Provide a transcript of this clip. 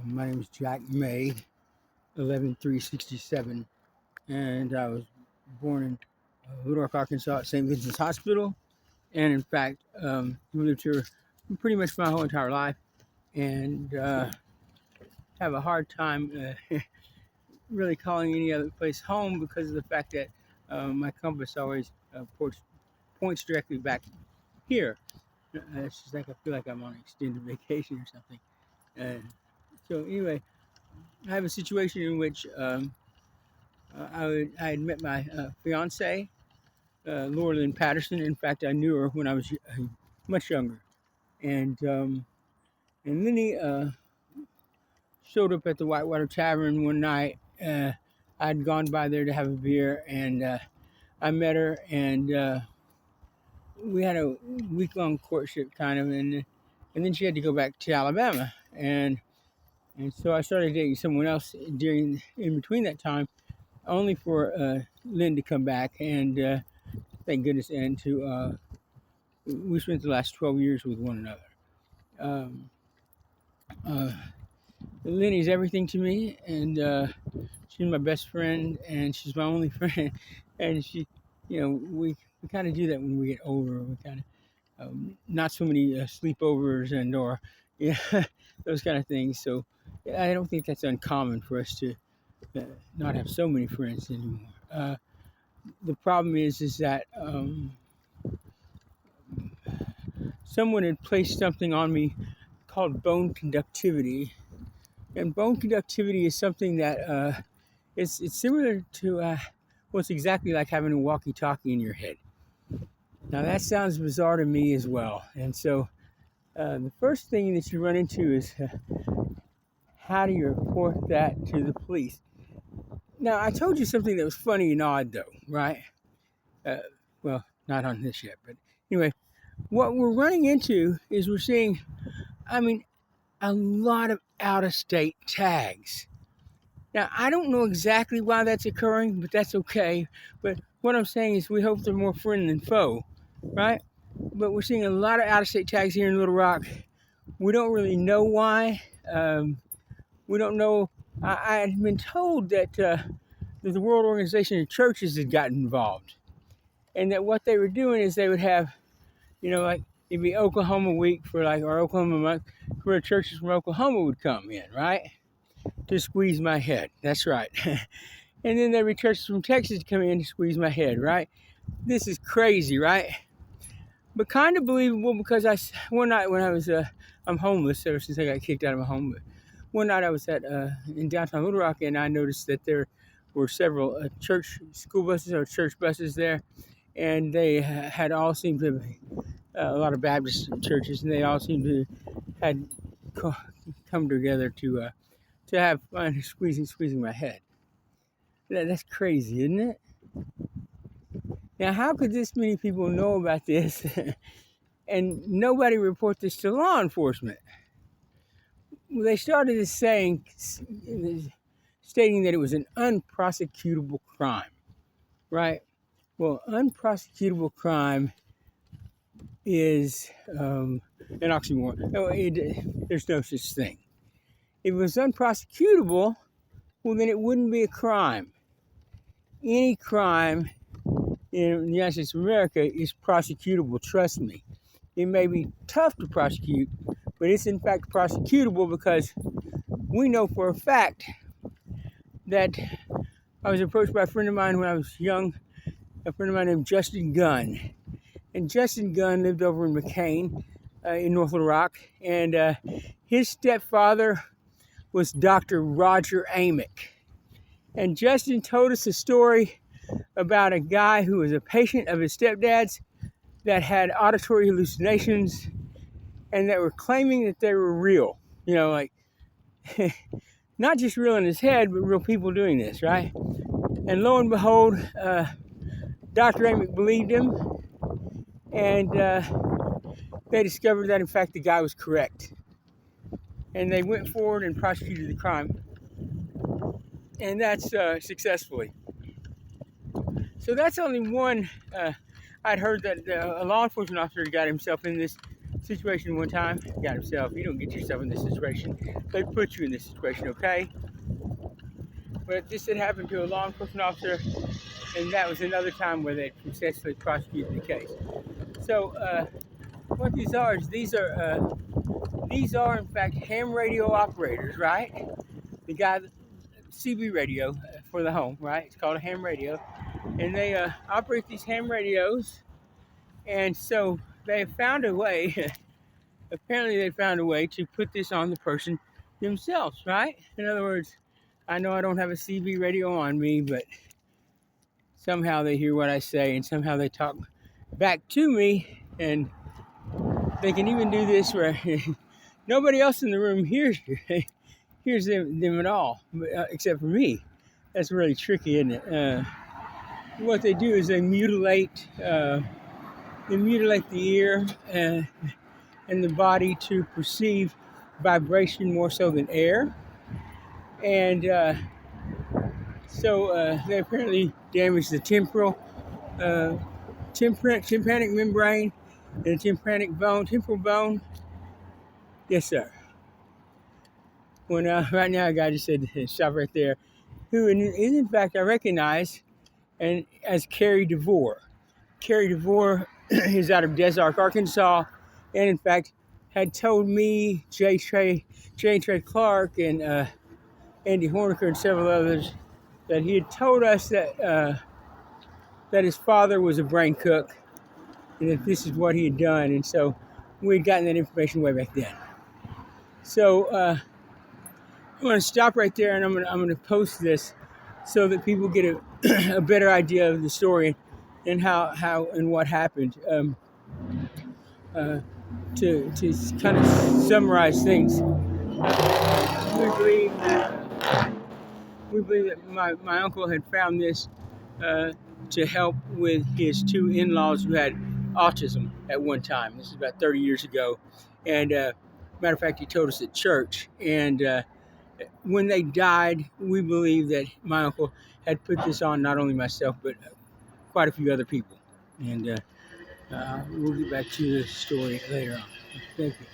My name is Jack May, 11367, and I was born in Little Rock, Arkansas at St. Vincent's Hospital. And in fact, lived here pretty much my whole entire life, and have a hard time really calling any other place home because of the fact that my compass always points directly back here. It's just like I feel like I'm on an extended vacation or something. So anyway, I have a situation in which I had met my fiance, Laura Lynn Patterson. In fact, I knew her when I was much younger, and Lenny showed up at the Whitewater Tavern one night. I'd gone by there to have a beer, and I met her, and we had a week-long courtship, kind of, and then she had to go back to Alabama, and so I started dating someone else in between that time, only for Lynn to come back, and thank goodness, and to we spent the last 12 years with one another. Um, uh, Lenny's everything to me, and she's my best friend, and she's my only friend, and we kind of do that when we get older. We kind of not so many sleepovers or yeah, those kind of things. So I don't think that's uncommon for us to not have so many friends anymore. The problem is that someone had placed something on me called bone conductivity, and bone conductivity is something that it's similar to well, it's exactly like having a walkie-talkie in your head. Now that sounds bizarre to me as well, and so the first thing that you run into is how do you report that to the police? Now I told you something that was funny and odd, though, right? Well, not on this yet, but anyway, what we're running into is we're seeing, I mean, a lot of out-of-state tags. Now, I don't know exactly why that's occurring, but that's okay. But what I'm saying is we hope they're more friend than foe, right? But we're seeing a lot of out-of-state tags here in Little Rock. We don't really know why. We don't know. I had been told that the World Organization of Churches had gotten involved, and that what they were doing is they would have, like it'd be Oklahoma week or Oklahoma month, where churches from Oklahoma would come in, right, to squeeze my head. That's right. And then there'd be churches from Texas come in to squeeze my head, right? This is crazy, right? But kind of believable because one night when I was, I'm homeless ever since I got kicked out of my home. But one night I was in downtown Little Rock, and I noticed that there were several church school buses or church buses there, and they had all seemed to be a lot of Baptist churches, and they all seemed to had come together to have fun squeezing my head. That's crazy, isn't it? Now, how could this many people know about this and nobody report this to law enforcement? Well, they started this stating that it was an unprosecutable crime, right? Well, unprosecutable crime is an oxymoron. No, there's no such thing. If it was unprosecutable, well, then it wouldn't be a crime. Any crime in the United States of America is prosecutable, trust me. It may be tough to prosecute, but it's in fact prosecutable because we know for a fact that I was approached by a friend of mine when I was young, a friend of mine named Justin Gunn. And Justin Gunn lived over in McCain in North Little Rock, and his stepfather was Dr. Roger Amick. And Justin told us a story about a guy who was a patient of his stepdad's that had auditory hallucinations and that were claiming that they were real. Not just real in his head, but real people doing this, right? And lo and behold, Dr. Amick believed him, and they discovered that, in fact, the guy was correct. And they went forward and prosecuted the crime, and that's successfully. So that's only one. I'd heard that a law enforcement officer got himself in this situation one time. He got himself. You don't get yourself in this situation. They put you in this situation, okay? But this had happened to a law enforcement officer, and that was another time where they successfully prosecuted the case. So what these are is these are in fact ham radio operators, right? The guy, CB radio for the home, right? It's called a ham radio, and they operate these ham radios, and so they found a way. Apparently, they found a way to put this on the person themselves, right? In other words, I know I don't have a CB radio on me, but somehow they hear what I say, and somehow they talk back to me, and they can even do this where nobody else in the room hears them at all, except for me. That's really tricky, isn't it? What they do is they mutilate the ear and the body to perceive vibration more so than air, and so they apparently damage the tympanic membrane and the temporal bone. Yes, sir. Well, right now, a guy just said, stop right there, who is in fact I recognize and as Carrie DeVore. Carrie DeVore is out of Des Arc, Arkansas, and in fact had told me, J. Trey Clark, and Andy Horniker and several others, that he had told us that his father was a brain cook, and that this is what he had done, and so we had gotten that information way back then. So I'm going to stop right there, and I'm going to post this so that people get a better idea of the story and how and what happened. To kind of summarize things, we believe that my uncle had found this to help with his two in-laws who had autism at one time. This is about 30 years ago, and matter of fact, he told us at church. And when they died, we believe that my uncle had put this on not only myself but quite a few other people. And we'll get back to the story later on. Thank you.